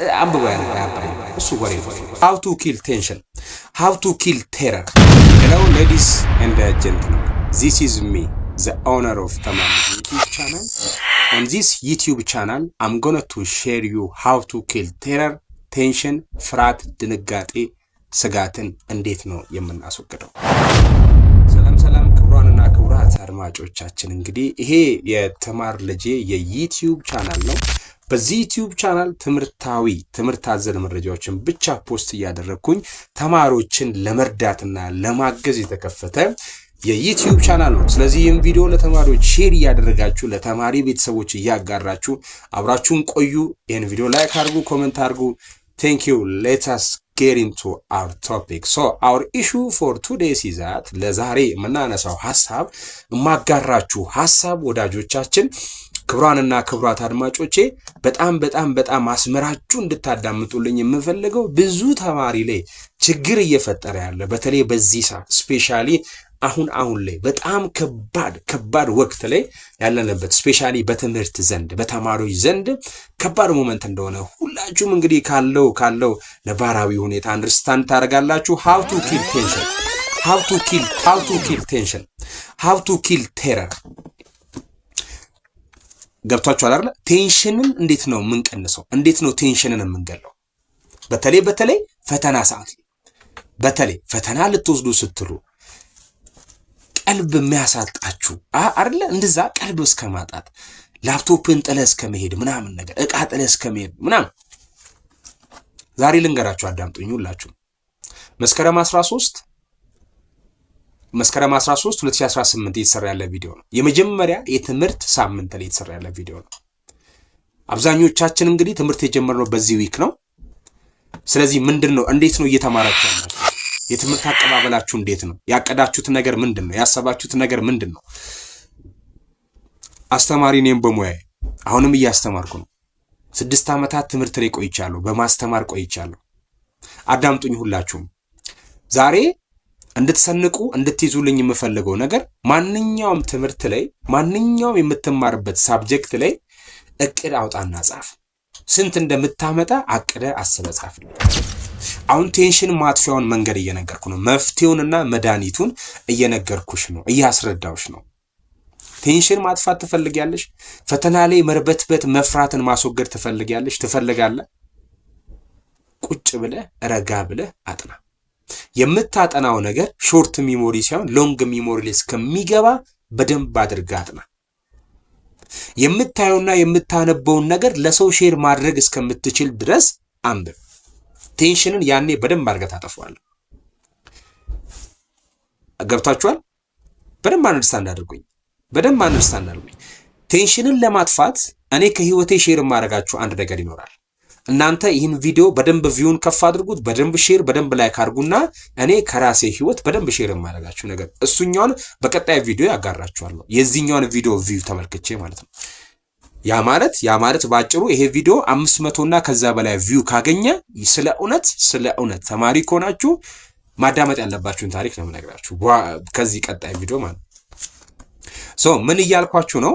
አንብቦ ያባይ እሱ ወሬ ነው። How to kill tension, how to kill terror. Hello ladies and gentlemen, this is me, the owner of Tamar YouTube channel. On this YouTube channel I'm going to share you how to kill terror, tension, ፍርሃት፣ ድንጋጤ፣ ስጋትን እንዴት ነው የምናስወግደው። ሰላም ክቡራንና ክቡራት አድማጮቻችን፣ እንግዲህ ይሄ የተማር ልጄ የዩቲዩብ ቻናል ነው። በዚህ ዩቲዩብ ቻናል ትምህርት አዘል መረጃዎችን ብቻ ፖስት እያደረኩኝ ተማሪዎችን ለመርዳትና ለማገዝ የተከፈተ የዩቲዩብ ቻናል ነው። ስለዚህ ይህን ቪዲዮ ለተማሪዎች ሼር እያደረጋችሁ ለተማሪ ቤተሰቦች እያጋራችሁ አብራችሁን ቆዩ። ይህን ቪዲዮ ላይክ አድርጉ፣ ኮሜንት አድርጉ። Thank you. Let us get into our topic. So our issue for today is that ለዛሬ የምናነሳው ሐሳብ ማጋራችሁ ሐሳብ ወዳጆቻችን ክብራንና ክብራት አድማጮቼ በጣም አስመራችሁ እንድታዳምጡልኝ የምፈልገው ብዙ ተማሪ ላይ ችግር እየፈጠረ ያለ በተለይ በዚህ ሰዓት ስፔሻሊ አሁን ላይ በጣም ከባድ ወቅት ላይ ያለንበት ስፔሻሊ በትምህርት ዘንድ በተማሪዎች ዘንድ ከባድ ሞመንት እንደሆነ ሁላችሁም እንግዲህ ካለው ነባራዊ ሁኔታ አንደርስታንድ ታደርጋላችሁ። how to kill tension, how to kill terror ገብቷችኋል አይደል? ቴንሽንን እንዴት ነው የምንቀንሰው? እንዴት ነው ቴንሽንን የምንገለው? በተለይ ፈተና ሰዓት በተለይ ፈተና ልትወስዱ ስትሉ ቀልብ የሚያሳጣችሁ አይደለ? እንደዛ ቀልብ እስከማጣት ላፕቶፕን ጥለህ እስከመሄድ ምናምን ነገር እቃ ጥለህ እስከመሄድ ምናምን ዛሬ ልንገራችሁ፣ አዳምጡኝ ሁላችሁ። መስከረም 13 2018 የተሰራ ያለ ቪዲዮ ነው። የመጀመሪያ የትምህርት ሳምንት ላይ የተሰራ ያለ ቪዲዮ ነው። አብዛኞቻችን እንግዲህ ትምህርት የጀመርነው በዚህ ዊክ ነው። ስለዚህ ምንድነው እንዴት ነው እየተማራችሁ ያላችሁ? የትምህርት አቀባበላችሁ እንዴት ነው? ያቀዳችሁት ነገር ምንድነው? ያሰባችሁት ነገር ምንድነው? አስተማሪ ነኝ በሙያዬ አሁንም እያስተማርኩ ነው። 6 ዓመታት ትምህርት ላይ ቆይቻለሁ፣ በማስተማር ቆይቻለሁ። አዳምጡኝ ሁላችሁም። ዛሬ እንድትሰንቁ እንድትይዙልኝ የምፈልገው ነገር ማንኛውም ትምህርት ላይ ማንኛውም የምትማርበት ሳብጀክት ላይ እቅድ አውጣና ጻፍ። ስንት እንደምታመጣ አቅደ አስበህ ጻፍ። አሁን ቴንሽን ማጥፊያውን መንገድ እየነገርኩ ነው። መፍትሄውንና መድኃኒቱን እየነገርኩሽ ነው፣ እያስረዳውሽ ነው። ቴንሽን ማጥፋት ትፈልጊያለሽ? ፈተና ላይ መርበትበት መፍራትን ማስወገድ ትፈልጋለህ? ቁጭ ብለህ ረጋ ብለህ አጥና። የምታጠናው ነገር ሾርት ሚሞሪ ሳይሆን ሎንግ ሚሞሪ ላይ እስከሚገባ በደንብ አድርገህ አጥና። የምታየውና የምታነበውን ነገር ለሰው ሼር ማድረግ እስከምትችል ድረስ አንብብ። ቴንሽንን ያኔ በደንብ አድርገህ ታጠፋዋለህ። ገብታችኋል? በደንብ አንደርስታንድ አድርጉኝ። ቴንሽንን ለማጥፋት እኔ ከህይወቴ ሼር ማድረጋችሁ አንድ ነገር ይኖራል። እናንተ ይህን ቪዲዮ በደንብ ቪውን ከፍ አድርጉት፣ በደንብ ሼር፣ በደንብ ላይክ አድርጉና እኔ ከራሴ ህይወት በደንብ ሼር ማድረጋችሁ ነገር እሱኛውን በቀጣይ ቪዲዮ ያጋራችኋለሁ። የዚህኛውን ቪዲዮ ቪው ተመልክቼ ማለት ነው። ያ ማለት ባጭሩ ይሄ ቪዲዮ 500 እና ከዛ በላይ ቪው ካገኘ ስለ እውነት ተማሪ ከሆናችሁ ማዳመጥ ያለባችሁን ታሪክ ነው የምነግራችሁ ከዚህ ቀጣይ ቪዲዮ ማለት ሶ ምን እያልኳችሁ ነው?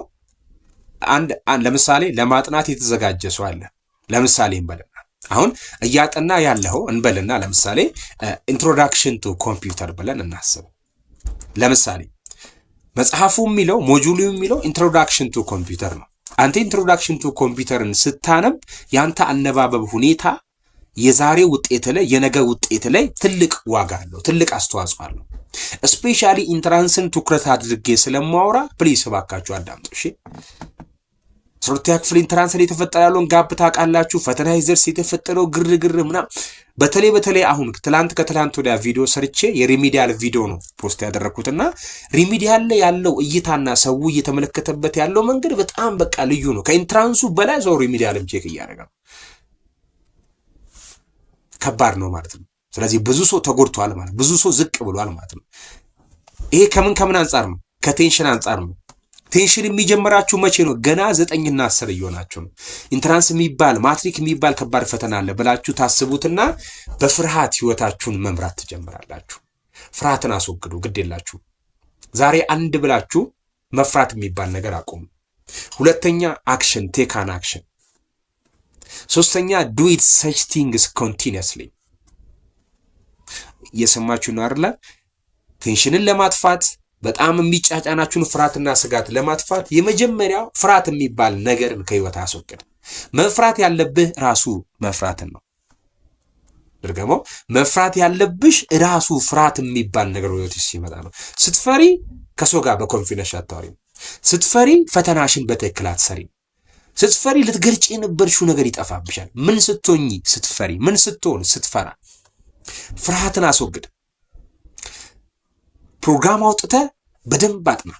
አንድ ለምሳሌ ለማጥናት የተዘጋጀ ሰው አለ። ለምሳሌ እንበልና አሁን እያጠና ያለው እንበልና ለምሳሌ ኢንትሮዳክሽን ቱ ኮምፒውተር ብለን እናስብ። ለምሳሌ መጽሐፉ የሚለው ሞጁሉ የሚለው ኢንትሮዳክሽን ቱ ኮምፒውተር ነው። አንተ ኢንትሮዳክሽን ቱ ኮምፒውተርን ስታነብ ያንተ አነባበብ ሁኔታ የዛሬ ውጤት ላይ የነገ ውጤት ላይ ትልቅ ዋጋ አለው፣ ትልቅ አስተዋጽኦ አለው። ስፔሻሊ ኢንትራንስን ትኩረት አድርጌ ስለማወራ ፕሊስ እባካችሁ አዳምጡ እሺ። ሶርቲያ ክፍል ኢንትራንስ ላይ የተፈጠረ ያለውን ጋፕ ታውቃላችሁ። ፈተና ይዘርስ የተፈጠረው ግርግር ምናምን በተለይ አሁን ከትላንት ወዲያ ቪዲዮ ሰርቼ የሪሚዲያል ቪዲዮ ነው ፖስት ያደረኩትና ሪሚዲያል ላይ ያለው እይታና ሰው እየተመለከተበት ያለው መንገድ በጣም በቃ ልዩ ነው። ከኢንትራንሱ በላይ ሰው ሪሚዲያልም ቼክ እያደረገ ነው። ከባድ ነው ማለት ነው። ስለዚህ ብዙ ሰው ተጎድቷል ማለት፣ ብዙ ሰው ዝቅ ብሏል ማለት ነው። ይሄ ከምን አንጻር ነው? ከቴንሽን አንጻር ነው። ቴንሽን የሚጀምራችሁ መቼ ነው? ገና 9 እና 10 እየሆናችሁ ነው። ኢንትራንስ የሚባል ማትሪክ የሚባል ከባድ ፈተና አለ ብላችሁ ታስቡትና በፍርሃት ህይወታችሁን መምራት ትጀምራላችሁ። ፍርሃትን አስወግዱ፣ ግድ የላችሁ። ዛሬ አንድ ብላችሁ መፍራት የሚባል ነገር አቁሙ። ሁለተኛ አክሽን፣ ቴክ አን አክሽን። ሶስተኛ do it such things continuously የሰማችሁ ነው አይደል ቴንሽንን ለማጥፋት በጣም የሚጫጫናችሁን ፍርሃትና ስጋት ለማጥፋት የመጀመሪያው ፍርሃት የሚባል ነገርን ከህይወት አስወግድ መፍራት ያለብህ ራሱ መፍራትን ነው ድርገሞ መፍራት ያለብሽ ራሱ ፍርሃት የሚባል ነገር ወይስ ሲመጣ ነው ስትፈሪ ከሰው ጋር በኮንፊደንስ አታወሪ ስትፈሪ ፈተናሽን በትክክል አትሰሪ ስትፈሪ ልትገልጪ የነበርሽው ነገር ይጠፋብሻል ምን ስትሆኚ ስትፈሪ ምን ስትሆን ስትፈራ ፍርሃትን አስወግድ ፕሮግራም አውጥተ በደንብ አጥና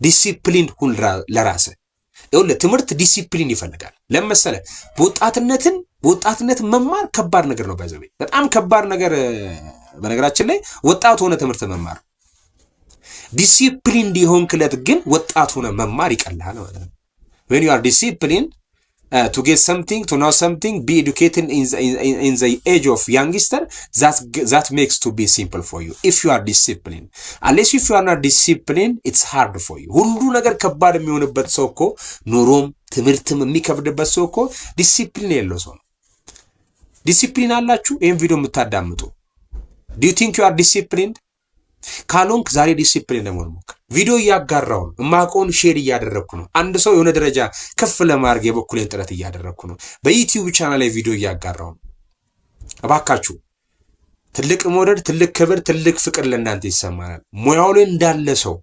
ዲሲፕሊን ሁን ለራስህ ይኸውልህ ትምህርት ዲሲፕሊን ይፈልጋል ለምሳሌ በወጣትነት መማር ከባድ ነገር ነው ባይዘው በጣም ከባድ ነገር በነገራችን ላይ ወጣት ሆነ ትምህርት መማር ዲሲፕሊን ዲሆንክለት ግን ወጣት ሆነ መማር ይቀላል ማለት ነው when you are disciplined to get something to know something be educated in the age of youngster that makes to be simple for you if you are disciplined unless if you are not disciplined it's hard for you ሁሉ ነገር ከባድ የሚሆንበት ሰው እኮ ኑሮም ትምህርትም የሚከብድበት ሰው እኮ ዲሲፕሊን የለው ሰው ዲሲፕሊን አላችሁ ይሄን ቪዲዮ የምታዳምጡ do you think you are disciplined ካሎንክ ዛሬ ዲሲፕሊን ለመሆን ሞክር ቪዲዮ ያጋራው ማቆን ሼር ያደረኩ ነው አንድ ሰው የሆነ ደረጃ ከፍ ለማድረግ የበኩሌን ጥረት ያደረኩ ነው በዩቲዩብ ቻናል ላይ ቪዲዮ ያጋራው አባካችሁ ትልቅ ሞደድ ትልቅ ክብር ትልቅ ፍቅር ለእናንተ ይሰማናል ሙያው ላይ እንዳለ ሰው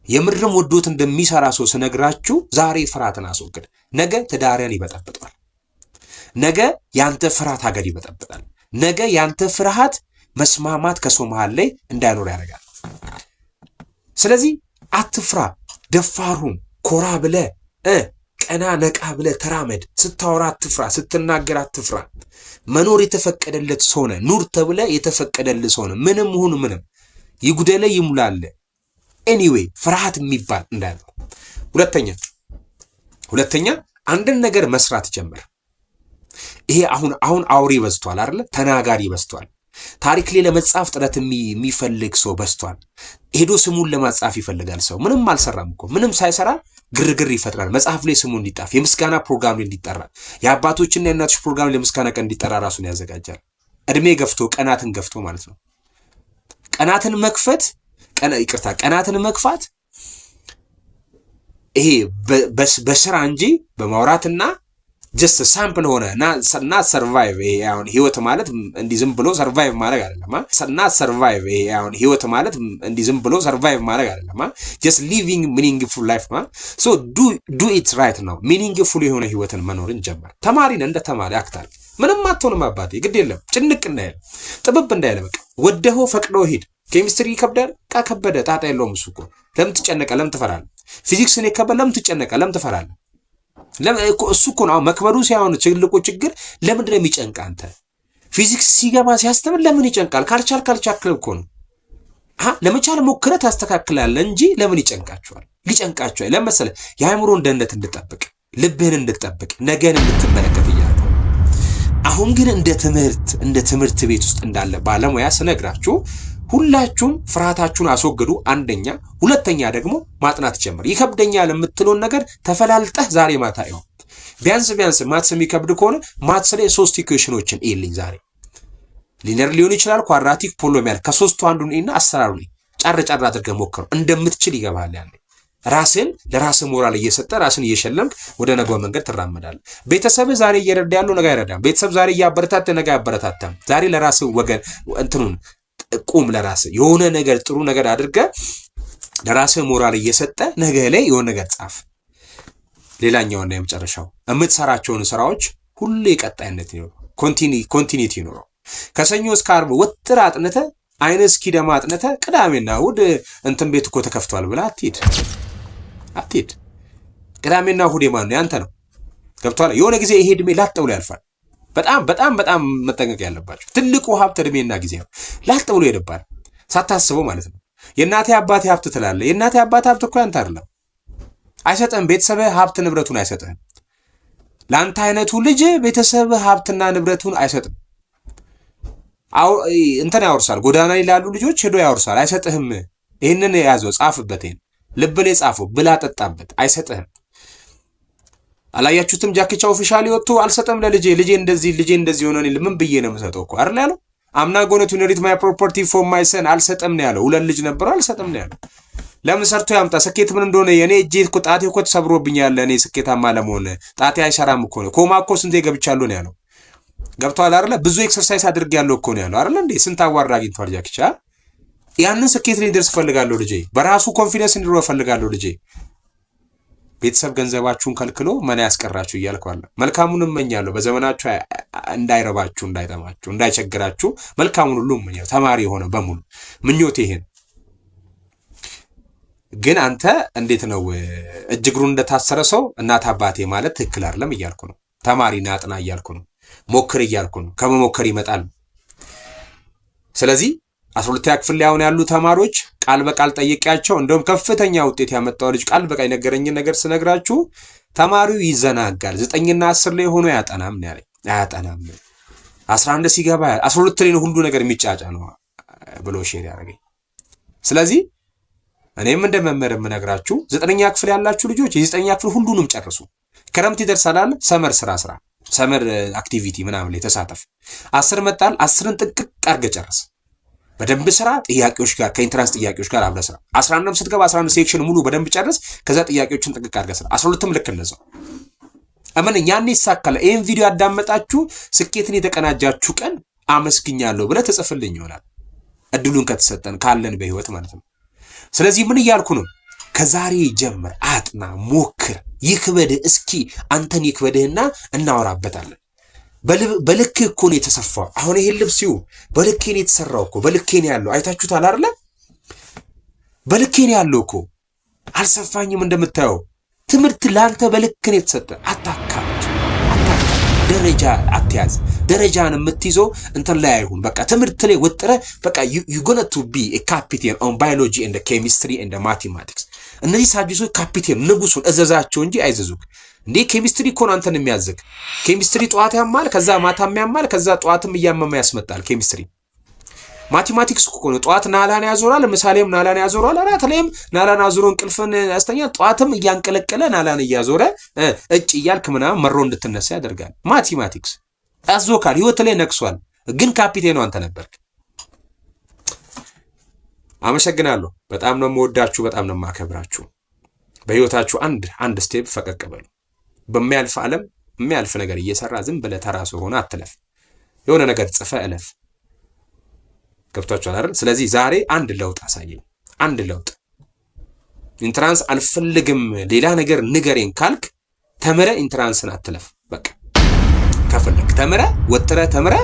የምርም ወዶት እንደሚሰራ ሰው ስነግራችሁ ዛሬ ፍርሃትን አስወግድ ነገ ተዳሪያን ይበጠብጣል ነገ ያንተ ፍርሃት ሀገር ይበጠብጣል ነገ ያንተ ፍርሃት መስማማት ከሰው መሃል ላይ እንዳይኖር ያደርጋል ስለዚህ አትፍራ ደፋሩን ኮራ ብለ ቀና ነቃ ብለ ተራመድ ስታወራ አትፍራ ስትናገር አትፍራ መኖር የተፈቀደለት ሰው ነው ኑር ተብለ የተፈቀደለት ሰው ነው ምንም ሁን ምንም ይጉደለ ይሙላል anyway ፍርሃት የሚባል እንዳለው ሁለተኛ አንድን ነገር መስራት ጀምር ይሄ አሁን አውሪ በዝቷል አይደል ተናጋሪ በዝቷል ታሪክ ላይ ለመጻፍ ጥረት የሚፈልግ ሰው በዝቷል ሄዶ ስሙን ለማጻፍ ይፈልጋል ሰው ምንም አልሰራም እኮ ምንም ሳይሰራ ግርግር ይፈጥራል መጽሐፍ ላይ ስሙ እንዲጣፍ የምስጋና ፕሮግራም ላይ እንዲጠራ የአባቶችና የእናቶች ፕሮግራም ላይ ለምስጋና ቀን እንዲጠራ ራሱን ያዘጋጃል እድሜ ገፍቶ ቀናትን ገፍቶ ማለት ነው ቀናትን መክፋት ይሄ በስራ እንጂ በማውራትና just sample ሆነ እና survive ያውን ህይወት ማለት እንዲ ዝም ብሎ survive ማድረግ አይደለም እና survive ያውን ህይወት ማለት እንዲ ዝም ብሎ survive ማድረግ አይደለም just living meaningful life so do it right now meaningful የሆነ ህይወትን መኖርን ጀምር ተማሪን እንደ ተማሪ አክታል ምንም አትሆንም አባቴ ግድ የለም ጭንቅ እንዳይል ጥብብ እንዳይል በቃ ወደሆ ፈቅዶ ሄድ ኬሚስትሪ ይከብዳል ከበደ ጣጣ የለውም እሱ እኮ ለምን ትጨነቀ ለምን ትፈራለህ ፊዚክስን ይከብዳል ለምን ትጨነቀ ለምን ትፈራለህ እሱ እኮ ነው መክበዱ ሳይሆን ትልቁ ችግር ለምን ነው የሚጨንቅ አንተ ፊዚክስ ሲገባ ሲያስተምር ለምን ይጨንቃል ካልቻልክ እኮ ነው ለመቻል ሞክረ ታስተካክላለ እንጂ ለምን ይጨንቃቸዋል ሊጨንቃቸው ለምሳሌ የአእምሮን ደህንነት እንድጠብቅ ልብህን እንድጠብቅ ነገን እንድትመለከት ይያል አሁን ግን እንደ ትምህርት ቤት ውስጥ እንዳለ ባለሙያ ስነግራችሁ ሁላችሁም ፍርሃታችሁን አስወግዱ አንደኛ ሁለተኛ ደግሞ ማጥናት ጀምር ይከብደኛል የምትሉን ነገር ተፈላልጠህ ዛሬ ማታ ይው ቢያንስ ማትስ የሚከብድ ከሆነ ማትስ ላይ 3 ኢኩዌሽኖችን ይልኝ ዛሬ ሊነር ሊሆን ይችላል ኳድራቲክ ፖሊኖሚያል ከሶስቱ አንዱን እና አሰራሩ ላይ ጫር አድርገህ ሞክረው እንደምትችል ይገባል ያለ ራስን ለራስህ ሞራል እየሰጠ ራስን እየሸለምክ ወደ ነገው መንገድ ትራመዳለህ ቤተሰብ ዛሬ እየረዳ ያለው ነገ አይረዳም ቤተሰብ ዛሬ ያበረታተ ነገ ያበረታታም ዛሬ ለራስህ ወገን እንትኑን ቁም ለራስህ የሆነ ነገር ጥሩ ነገር አድርገ ለራስህ ሞራል እየሰጠ ነገ ላይ የሆነ ነገር ጻፍ ሌላኛውና የመጨረሻው የምትሰራቸውን ስራዎች ሁሉ ቀጣይነት ይኖር ኮንቲኒቲ ይኖር ከሰኞ እስከ ዓርብ ወጥራ አጥነተ አይነ እስኪደማ አጥነተ ቅዳሜና እሁድ እንትን ቤት እኮ ተከፍቷል ብላ አትሄድ ቅዳሜና እሁድ የማን ነው ያንተ ነው ገብቷል የሆነ ጊዜ ይሄ እድሜ ላጥብሎ ያልፋል በጣም መጠንቀቅ ያለባችሁ ትልቁ ሀብት እድሜና ጊዜ ነው ላጥብሎ ይደባል ሳታስበው ማለት ነው የእናቴ አባቴ ሀብት ትላለ የእናቴ አባቴ ሀብት እኮ ያንተ አይደለም አይሰጠም ቤተሰብ ሀብት ንብረቱን አይሰጠም ላንተ አይነቱ ልጅ ቤተሰብ ሀብትና ንብረቱን አይሰጥም እንተን ያወርሳል ጎዳና ላይ ያሉ ልጆች ሄዶ ያወርሳል አይሰጥህም ይሄንን ያዘው ጻፍበት ይሄን ልብ ላይ ጻፈው ብላ ጠጣበት አይሰጥህም አላያችሁትም? ጃኪቻ ኦፊሻሊ ወጥቶ አልሰጠም ልጄ እንደዚህ ሆነ ምን ብዬ ነው የምሰጠው እኮ አይደል ያለው። አምና ጎነ ቱ ኢንሄሪት ማይ ፕሮፐርቲ ፎር ማይ ሰን አልሰጠም ነው ያለው። ሁለት ልጅ ነበረው አልሰጠም ነው ያለው። ለምን ሰርቶ ያምጣ? ስኬት ምን እንደሆነ የኔ እጄ እኮ ጣቴ እኮ ተሰብሮብኛል። እኔ ስኬታማ ለመሆን ጣቴ አይሰራም እኮ ነው። ኮማ እኮ ስንቴ ገብቻለሁ ነው ያለው። ገብቷል አይደለ? ብዙ ኤክሰርሳይዝ አድርጌያለሁ እኮ ነው ያለው አይደል እንዴ? ስንት አዋርድ አግኝቷል ጃኪቻ። ያንን ስኬት ላይ ደርስ ፈልጋለሁ ልጄ። በራሱ ኮንፊደንስ እንዲኖር ፈልጋለሁ ልጄ። ቤተሰብ ገንዘባችሁን ከልክሎ ምን ያስቀራችሁ እያልኳለ መልካሙን እመኛለሁ። በዘመናችሁ እንዳይረባችሁ፣ እንዳይጠማችሁ፣ እንዳይቸግራችሁ መልካሙን ሁሉ እመኛለሁ። ተማሪ የሆነ በሙሉ ምኞቴ ይሄን። ግን አንተ እንዴት ነው እጅግሩን እንደታሰረ ሰው እናት አባቴ ማለት ትክክል አይደለም እያልኩ ነው። ተማሪና አጥና እያልኩ ነው። ሞክር እያልኩ ነው። ከመሞከር ይመጣል። ስለዚህ 12ኛ ክፍል ላይ ያሉ ተማሪዎች ቃል በቃል ጠይቄያቸው እንደውም ከፍተኛ ውጤት ያመጣው ልጅ ቃል በቃል የነገረኝን ነገር ስነግራችሁ ተማሪው ይዘናጋል። 9ና 10 ላይ ሆኖ ያጠናም ነው ያለኝ። አያጠናም 11 ሲገባ 12 ላይ ሁሉ ነገር የሚጫጫ ነው ብሎ ሼር ያደረገኝ። ስለዚህ እኔም እንደመመር የምነግራችሁ 9ኛ ክፍል ያላችሁ ልጆች የ9ኛ ክፍል ሁሉንም ጨርሱ። ክረምት ይደርሳል፣ ሰመር ስራ ሰመር አክቲቪቲ ምናምን ላይ ተሳተፍ። 10 መጣል 10ን ጥቅቅ አድርገህ ጨርስ። በደንብ ስራ፣ ጥያቄዎች ጋር ከኢንትራንስ ጥያቄዎች ጋር አብረህ ስራ። 11ም ስትገባ 11 ሴክሽን ሙሉ በደንብ ጨርስ። ከዛ ጥያቄዎችን ጥቅቅ አድርገህ ስራ። 12ም ልክ እንደዛው አመን ያኔ ይሳካል። ይሄን ቪዲዮ ያዳመጣችሁ ስኬትን የተቀናጃችሁ ቀን አመስግኛለሁ ብለህ ተጽፍልኝ ይሆናል። እድሉን ከተሰጠን ካለን በህይወት ማለት ነው። ስለዚህ ምን እያልኩ ነው? ከዛሬ ጀምር፣ አጥና፣ ሞክር። ይክበድህ፣ እስኪ አንተን ይክበድህና እናወራበታለን። በልክ እኮ ነው የተሰፋው። አሁን ይሄን ልብስ ይው በልኬ ነው የተሰራው እኮ በልኬ ነው ያለው። አይታችሁታል አይደለ? በልኬ ነው ያለው እኮ አልሰፋኝም። እንደምታየው ትምህርት ላንተ በልክ ነው የተሰጠ። አታካብድ፣ ደረጃ አትያዝ። ደረጃን የምትይዘው እንትን ላይ አይሁን። በቃ ትምህርት ላይ ወጥረ በቃ you gonna to be a captain on biology and chemistry and mathematics። እነዚህ ሳብጀክቶች ካፒቴን ንጉሱን እዘዛቸው እንጂ አይዘዙክ እንዴ። ኬሚስትሪ እኮ ነው አንተን የሚያዝክ። ኬሚስትሪ ጠዋት ያማል፣ ከዛ ማታም ያማል፣ ከዛ ጠዋትም እያመመ ያስመጣል። ኬሚስትሪ ማቴማቲክስ እኮ ነው። ጠዋት ናላን ያዞራል፣ ምሳሌም ናላን ያዞራል፣ አራት ላይም ናላን አዞሮ እንቅልፍን ያስተኛል። ጠዋትም እያንቀለቀለ ናላን እያዞረ እጭ እያልክ ምናምን መሮ እንድትነሳ ያደርጋል። ማቴማቲክስ አዞካል፣ ህይወት ላይ ነክሷል። ግን ካፒቴኑ አንተ ነበርክ። አመሰግናለሁ። በጣም ነው የምወዳችሁ፣ በጣም ነው የማከብራችሁ። በህይወታችሁ አንድ ስቴፕ ፈቀቅ በሉ። በሚያልፍ ዓለም የሚያልፍ ነገር እየሰራ ዝም ብለህ ተራሱ ሆነ አትለፍ። የሆነ ነገር ጽፈ እለፍ። ገብቷችኋል አይደል? ስለዚህ ዛሬ አንድ ለውጥ አሳየኝ። አንድ ለውጥ። ኢንትራንስ አልፈልግም ሌላ ነገር ንገሬን ካልክ ተምረ ኢንትራንስን አትለፍ። በቃ ከፈለክ ተምረ ወጥረ ተምረ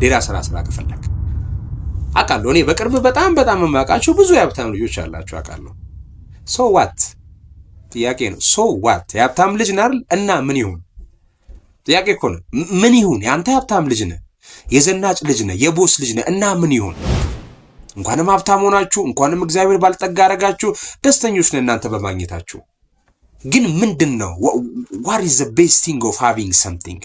ሌላ ስራ ከፈለክ አውቃለሁ። እኔ በቅርብ በጣም የማውቃቸው ብዙ የሀብታም ልጆች አላቸው አውቃለሁ። ሶ ዋት ጥያቄ ነው። ሶ ዋት የሀብታም ልጅ ነህ እና ምን ይሁን ጥያቄ እኮ ነው። ምን ይሁን? ያንተ ሀብታም ልጅ ነህ፣ የዘናጭ ልጅ ነህ፣ የቦስ ልጅ ነህ እና ምን ይሁን? እንኳንም ሀብታም ሆናችሁ፣ እንኳንም እግዚአብሔር ባልጠጋ አረጋችሁ፣ ደስተኞች ነን እናንተ በማግኘታችሁ። ግን ምንድነው what is the best thing of having something?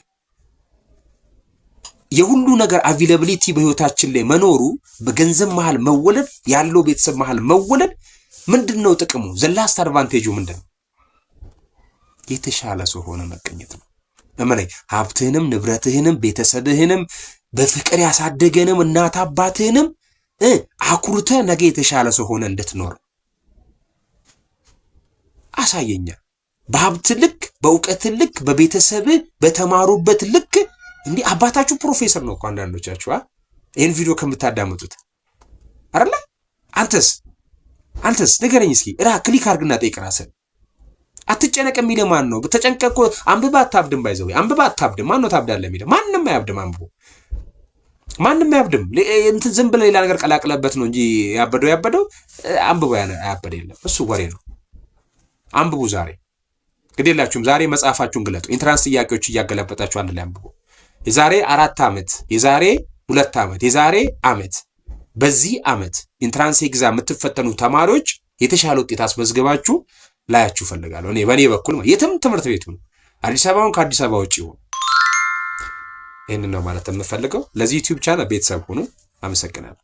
የሁሉ ነገር availability በህይወታችን ላይ መኖሩ፣ በገንዘብ መሃል መወለድ፣ ያለው ቤተሰብ መሃል መወለድ ምንድነው ጥቅሙ? the last advantage ምንድነው? የተሻለ ሰው ሆነ መገኘት ነው። እመነኝ፣ ሀብትህንም ንብረትህንም ቤተሰብህንም በፍቅር ያሳደገንም እናት አባትህንም አኩርተ ነገ የተሻለ ሰው ሆነ እንድትኖር አሳየኛ። በሀብት ልክ፣ በእውቀት ልክ፣ በቤተሰብ በተማሩበት ልክ። እንዴ አባታችሁ ፕሮፌሰር ነው እኮ አንዳንዶቻችሁ ይሄን ቪዲዮ ከምታዳምጡት አይደለ? አንተስ ንገረኝ እስኪ። ክሊክ አድርግና ጠይቅ ራስህን። አትጨነቅ የሚል ማን ነው? በተጨንቀቆ አንብባ አታብድም። ባይዘው አንብባ አታብድም። ማን ነው ታብዳለህ የሚለው? ማንንም አያብድም። ማንንም አያብድም። እንትን ዝም ብለህ ሌላ ነገር ቀላቅለበት ነው እንጂ ያበደው አንብቦ ያበደ የለም። እሱ ወሬ ነው። አንብቡ ዛሬ ግዴላችሁም። ዛሬ መጽሐፋችሁን ግለጡ። ኢንትራንስ ጥያቄዎች እያገለበጣችሁ አንድ ላይ አንብቡ። የዛሬ 4 ዓመት፣ የዛሬ 2 ዓመት፣ የዛሬ ዓመት፣ በዚህ ዓመት ኢንትራንስ ኤግዛም የምትፈተኑ ተማሪዎች የተሻለ ውጤት አስመዝግባችሁ ላያችሁ ፈልጋለሁ። እኔ በእኔ በኩል የትም ትምህርት ቤቱ አዲስ አበባውን ከአዲስ አበባ ውጪ ይሁን ይሄንን ነው ማለት የምፈልገው። ለዚህ ዩቲዩብ ቻናል ቤተሰብ ሁኑ። አመሰግናለሁ።